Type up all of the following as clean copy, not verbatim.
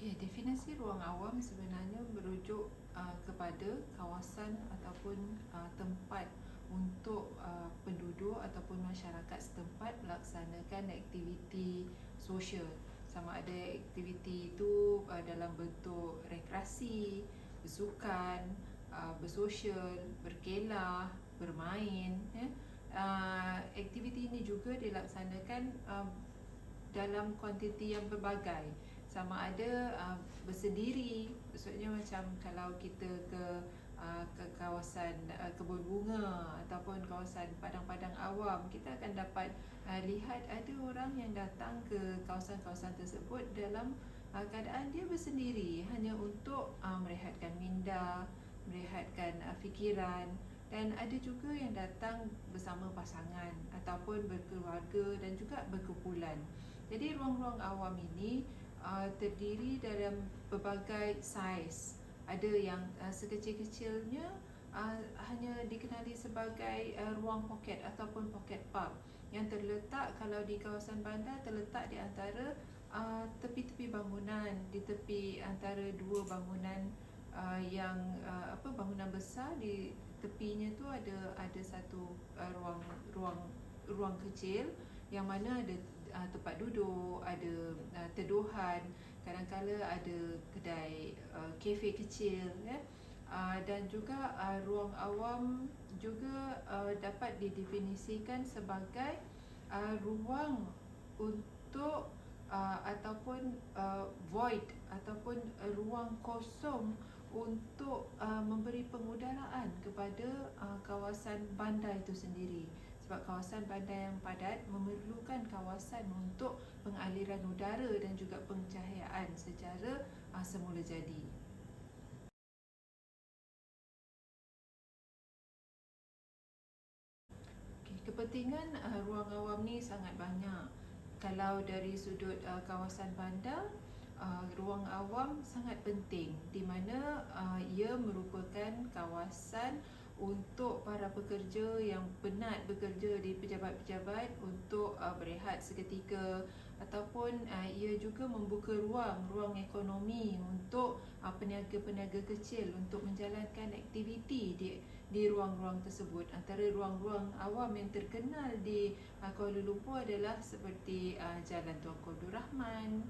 Okey, definisi ruang awam sebenarnya merujuk kepada kawasan ataupun tempat untuk penduduk ataupun masyarakat setempat melaksanakan aktiviti sosial. Sama ada aktiviti itu dalam bentuk rekreasi, bersukan, bersosial, berkelah, bermain, ya. Aktiviti ini juga dilaksanakan dalam kuantiti yang berbagai, sama ada bersendiri, maksudnya macam kalau kita ke kawasan kebun bunga ataupun kawasan padang-padang awam, kita akan dapat lihat ada orang yang datang ke kawasan-kawasan tersebut dalam keadaan dia bersendiri, hanya untuk merehatkan minda, merehatkan fikiran. Dan ada juga yang datang bersama pasangan ataupun berkeluarga dan juga berkumpulan. Jadi ruang-ruang awam ini terdiri dalam berbagai saiz. Ada yang sekecil-kecilnya hanya dikenali sebagai ruang poket ataupun pocket park, yang terletak, kalau di kawasan bandar, terletak di antara tepi-tepi bangunan, di tepi antara dua bangunan bangunan besar. Di tepinya tu ada satu ruang kecil yang mana ada tempat duduk, ada teduhan, kadang-kala ada kedai kafe kecil, ya. Dan juga ruang awam juga dapat didefinisikan sebagai ruang untuk ataupun void ataupun ruang kosong untuk memberi pengudaraan kepada kawasan bandar itu sendiri. Sebab kawasan bandar yang padat memerlukan kawasan untuk pengaliran udara dan juga pencahayaan secara semula jadi. Okay, kepentingan ruang awam ni sangat banyak. Kalau dari sudut kawasan bandar, ruang awam sangat penting, di mana ia merupakan kawasan untuk para pekerja yang penat bekerja di pejabat-pejabat untuk berehat seketika, ataupun ia juga membuka ruang ekonomi untuk peniaga-peniaga kecil untuk menjalankan aktiviti di ruang-ruang tersebut. Antara ruang-ruang awam yang terkenal di Kuala Lumpur adalah seperti Jalan Tunku Abdul Rahman,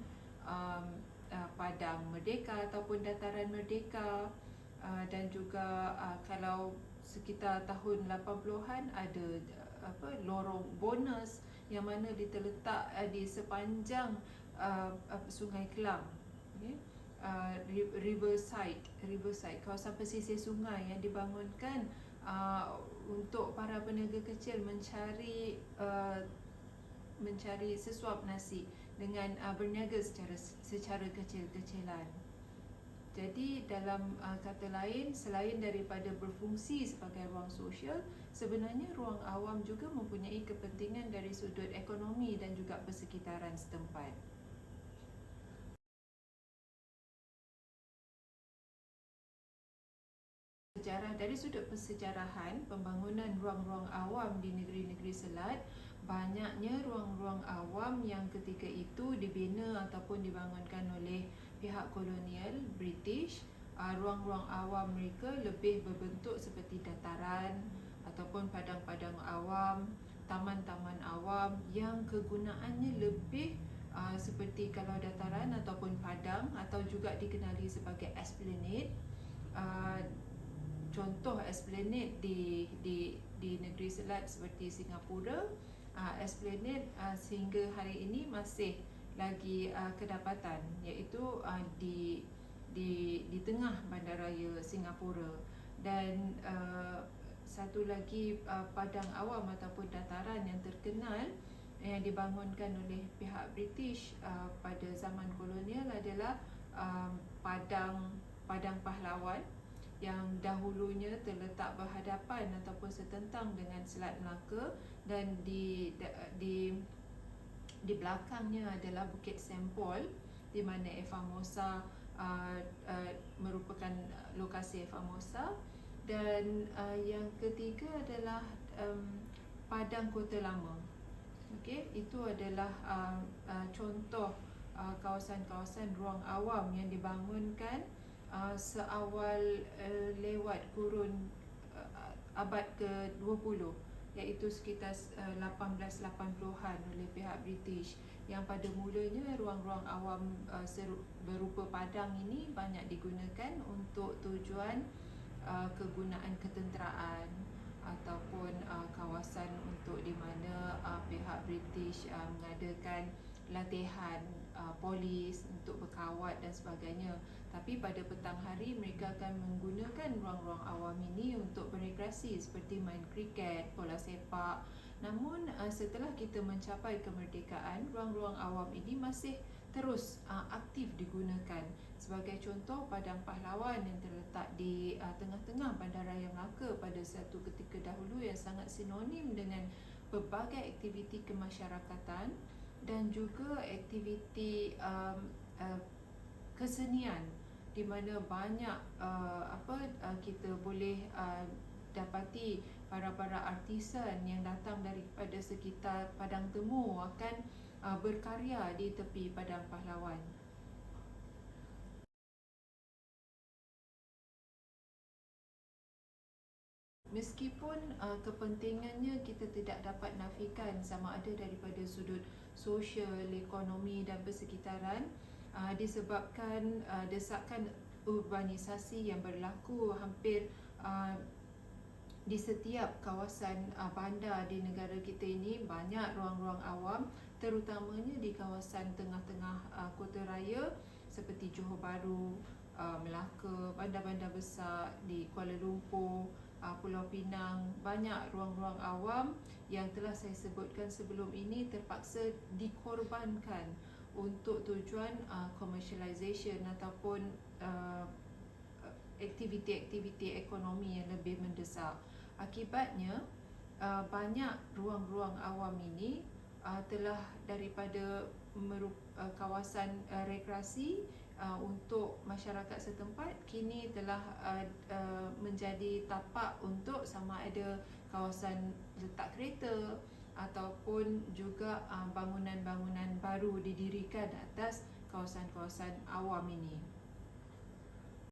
Padang Merdeka ataupun Dataran Merdeka, dan juga kalau sekitar tahun 80-an ada lorong bonus yang mana terletak di sepanjang Sungai Kelang, okay? Riverside, kawasan pesisir sungai yang dibangunkan untuk para peniaga kecil mencari sesuap nasi dengan berniaga secara kecil-kecilan. Jadi dalam kata lain, selain daripada berfungsi sebagai ruang sosial, sebenarnya ruang awam juga mempunyai kepentingan dari sudut ekonomi dan juga persekitaran setempat. Dari sudut persejarahan, pembangunan ruang-ruang awam di negeri-negeri selat, banyaknya ruang-ruang awam yang ketika itu dibina ataupun dibangunkan oleh pihak kolonial British. Ruang-ruang awam mereka lebih berbentuk seperti dataran ataupun padang-padang awam, taman-taman awam yang kegunaannya lebih seperti kalau dataran ataupun padang, atau juga dikenali sebagai esplanade. Contoh esplanade di negeri selat seperti Singapura, esplanade sehingga hari ini masih lagi kedapatan, iaitu di tengah bandaraya Singapura. Dan satu lagi padang awam ataupun dataran yang terkenal yang dibangunkan oleh pihak British pada zaman kolonial adalah Padang Pahlawan, yang dahulunya terletak berhadapan ataupun setentang dengan Selat Melaka, dan di belakangnya adalah Bukit Sempol, di mana Formosa merupakan lokasi Formosa. Dan yang ketiga adalah Padang Kota Lama. Okey, itu adalah contoh kawasan-kawasan ruang awam yang dibangunkan seawal lewat kurun abad ke-20, iaitu sekitar 1880-an oleh pihak British, yang pada mulanya ruang-ruang awam berupa padang ini banyak digunakan untuk tujuan kegunaan ketenteraan ataupun kawasan untuk di mana pihak British mengadakan latihan polis untuk berkawat dan sebagainya. Tapi pada petang hari mereka akan menggunakan ruang-ruang awam ini untuk berekreasi seperti main kriket, bola sepak. Namun setelah kita mencapai kemerdekaan, ruang-ruang awam ini masih terus aktif digunakan. Sebagai contoh, Padang Pahlawan yang terletak di tengah-tengah Bandaraya Melaka pada satu ketika dahulu yang sangat sinonim dengan pelbagai aktiviti kemasyarakatan dan juga aktiviti kesenian, di mana banyak kita boleh dapati para artisan yang datang daripada sekitar Padang Temu akan berkarya di tepi Padang Pahlawan. Meskipun kepentingannya kita tidak dapat nafikan sama ada daripada sudut sosial, ekonomi dan persekitaran, disebabkan desakan urbanisasi yang berlaku hampir di setiap kawasan bandar di negara kita ini. Banyak ruang-ruang awam, terutamanya di kawasan tengah-tengah kota raya seperti Johor Bahru, Melaka, bandar-bandar besar di Kuala Lumpur, Pulau Pinang. Banyak ruang-ruang awam yang telah saya sebutkan sebelum ini terpaksa dikorbankan untuk tujuan commercialization ataupun aktiviti-aktiviti ekonomi yang lebih mendesak. Akibatnya, banyak ruang-ruang awam ini telah daripada kawasan rekreasi untuk masyarakat setempat, kini telah menjadi tapak untuk sama ada kawasan letak kereta ataupun juga bangunan-bangunan baru didirikan atas kawasan-kawasan awam ini.